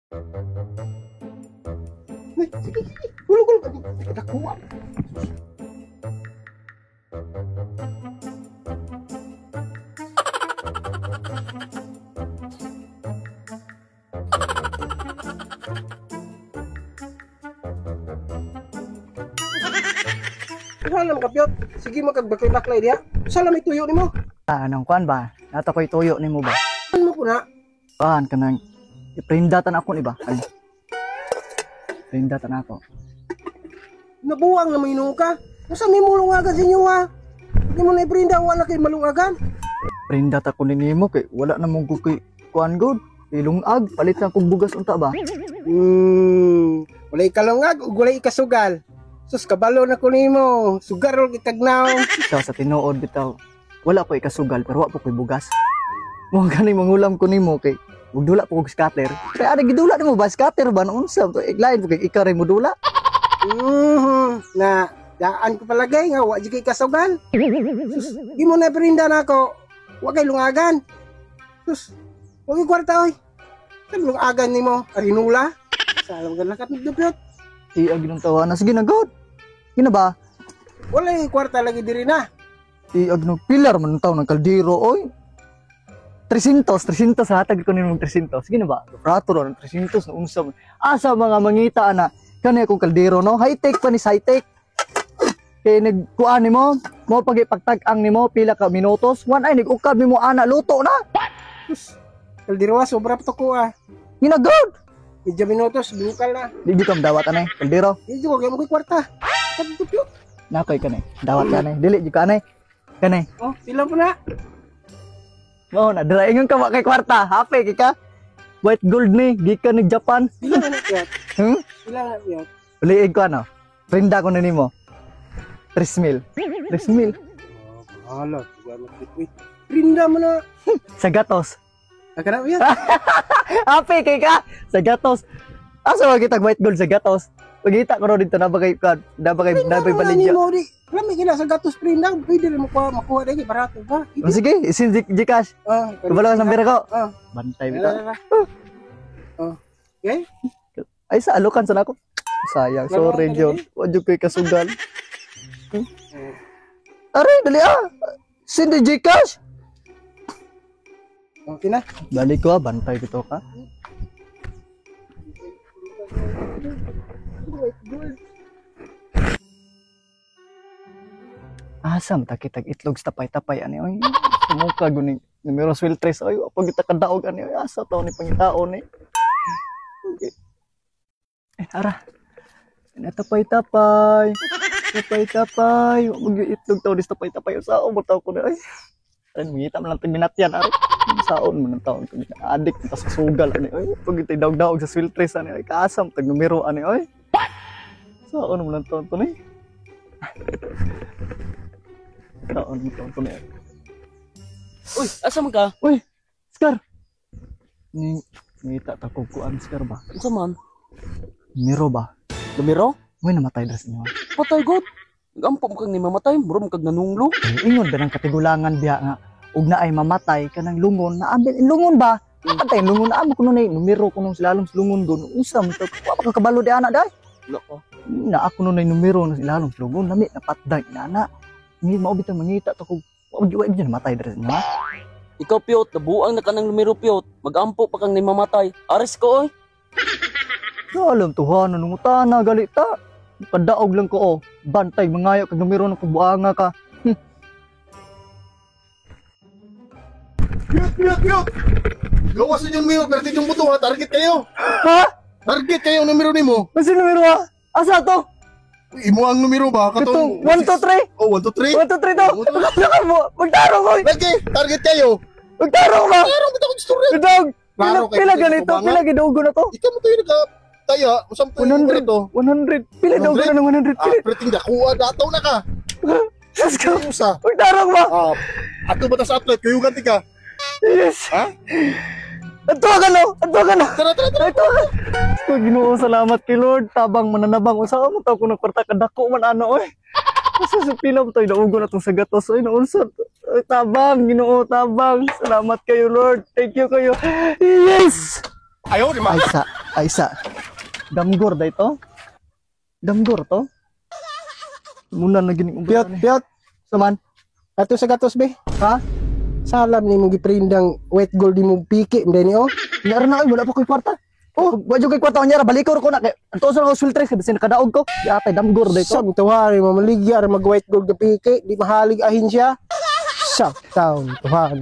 Ay, sige, sige. Gulo-gulo ka. Nakakuha. Halam ka, Piyot. Sige, magkagbaklay diya. Sala may tuyo ni mo. Anong kuan ba? Nato ko'y tuyo ni mo ba? Ano mo po na? Kuan ka nang iprindatan ako ni ba? Ay. Prindatan ako. Nabuwang na mainong ka. Masa may mulungagan sa inyo ha? Hindi mo na iprinda, wala kayo malungagan. Prindat ako ni nimo kay wala na mong kuki kuan god. Ilungag palit na kog bugas unta ba? Walay kalungag, ug walay ikasugal. Sus, kabalo na ko nimo. Sugarol kitagnaw. Ikaw sa tinuod bitaw. Wala ko ikasugal pero wa po ko'y bugas. Mo gani mangulam ko nimo kay ug dula po kog scatter. Kay ada gidula nimo ba scatter ba unsa to iglain ko kay ikaw ray mo dula. Na daan ko palagay nga wa jud kay kasugal. Sus, di mo na prinda nako. Wa kay lungagan. Sus, wa kay kwarta oy. Kan lungagan nimo arinula. Salam gan lakat nagdupyot. Ag ginong tawana sige na god. Gina ba? Wala yung kwarta lagi diri na. Ag no pilar man taw ng kaldero oy. 300 hatag ko nimo 300. Sige na ba? Operator ng 300 na unsa man. Asa mga mangita ana kani akong kaldero no. High tech pa ni high tech. Kay nagkuan nimo, mo pagipagtag-ang nimo pila ka minutos, wan ay nag-ukab nimo ana luto na. Kaldiroa sobra pa to ko ah. Ginagod. Medyo minutos bukal na. Di ko dawat anay kaldero. Di ko kay mo koy kwarta. Kadupyot. Nakoy kanay. Dawat kanay. Dili di kanay. Kanay. Oh, pila po na. Mo na dira ingon ka wa kay kwarta. Happy kay ka. White gold ni gikan ni Japan. Pila na piyot. Pila na piyot. Uliig ko ano. Prinda ko na nimo. 3,000. 3,000 Oh, hala, tuwa na wait. Prinda mo na. sa gatos. Agana mo yan. Happy kay ka sa gatos. Asa wa kita white gold sa gatos? Pagita ko ro dito na bagay ka, na bagay baligya. Lami kila sa gatos prinda, pwede rin makuha dai barato ba? Oh, sige, isin Gcash. Kabalo ka sa pera ko. Bantay bitaw. Okay? Ay sa alokan sa nako. Sayang, sorry John. Wa jud kay kasugal. Aray, dali Sindi Gcash. Okay na. Balik ko bantay bitaw ka. Asa matakitag itlog sa tapay-tapay ani oy. Sumuka guni numero sweltres oy pag kita kadaog ani oy asa taw ni pangitaon ni. Okay. Ara. Na tapay-tapay. Tapay-tapay. Mag itlog taw dis tapay-tapay sao mo taw ko na ay. Ay mangita man lang tag minatyan ari. Saon mo nang taon ko adik ta sa sugal ani oy pag kita daog-daog sa sweltres ani oy kaasam tag numero ani oy. Saon mo nang taon ko ni. Taon ko na. Uy, asa man ka? Uy, Scar. Ngita ta ko kuan Scar ba? Unsa man? Miro ba? Lumiro? May namatay das niyo. Patay god. Nagampo mo kag ni mamatay, murom kag nanunglo. Ingon ba ng katigulangan biya nga ug na ay mamatay kanang lungon na ambil lungon ba? Patay lungon amo kuno nay numero kuno silalom sa lungon gon. Unsa man to? Wa pa kabalo di ana day. Loko. Na ako nun ay numero na silalom sa lungon lami na patday na ana. Hindi maubit ang mangita to ko. Wag di namatay dres niyo. Ikaw piyot, nabuang na ka ng lumiro piyot. Magampo pa kang ni mamatay. Ares ko oy. Alam tuhan nung utana galita. Kadaog lang ko oh. Bantay mangayo kag numero ng kubuanga ka. Piyot! Gawas ninyo numero, pero yung buto ha, target kayo! Ha? Target kayo ang numero nimo! Kasi numero ha? Asa to? Imo ang numero ba? Itong 1, 2, 3? Oh, 1, 2, 3? 1, 2, 3 to! Ano mo? Magtarong ko! Lagi! Target kayo! Magtarong ba? Tarong kita kong story! Dog! Klaro kayo Pila sa ganito? kubangan. Pila gidugo na to? Ikaw mo tayo nagkataya, masampo yung numero to. 100! Pila daw ka na ng 100? Pila? Preting dakuha, dataw na ka! Let's go! Usa! Magtarong ba? Ato ba ta sa atlet, kayo ganti ka? Yes! Ha? Ato ka no! Ato ka na! Tara! Ato ka! So, Ginoo, salamat kay Lord. Tabang mananabang. Usa mo taw ko ng kwarta kadako man ano oy. Kasi sa pilam tayo naugo na itong sa gatos. Ay, naunsa. Tabang, Ginoo, tabang. Salamat kayo, Lord. Thank you kayo. Yes! Ayaw, di ma. Aysa. Damgor da ito. Damgor to. Muna na gining Piyot. Saman. Ato sa gatos be. Ha? Salam ni mong giprindang wet gold di mo piki. Mday ni oh. Nyara na ay wala pa ko'y kwarta. Oh, wa jud ko'y kwarta nyara balikor ko na kay anto sa hospital tres kasi nakadaog ko. Di atay damgor da ito. Sab tuwari mo maligya ra mag white gold ga piki. Di mahalig ahin siya. Sa taon tuhan.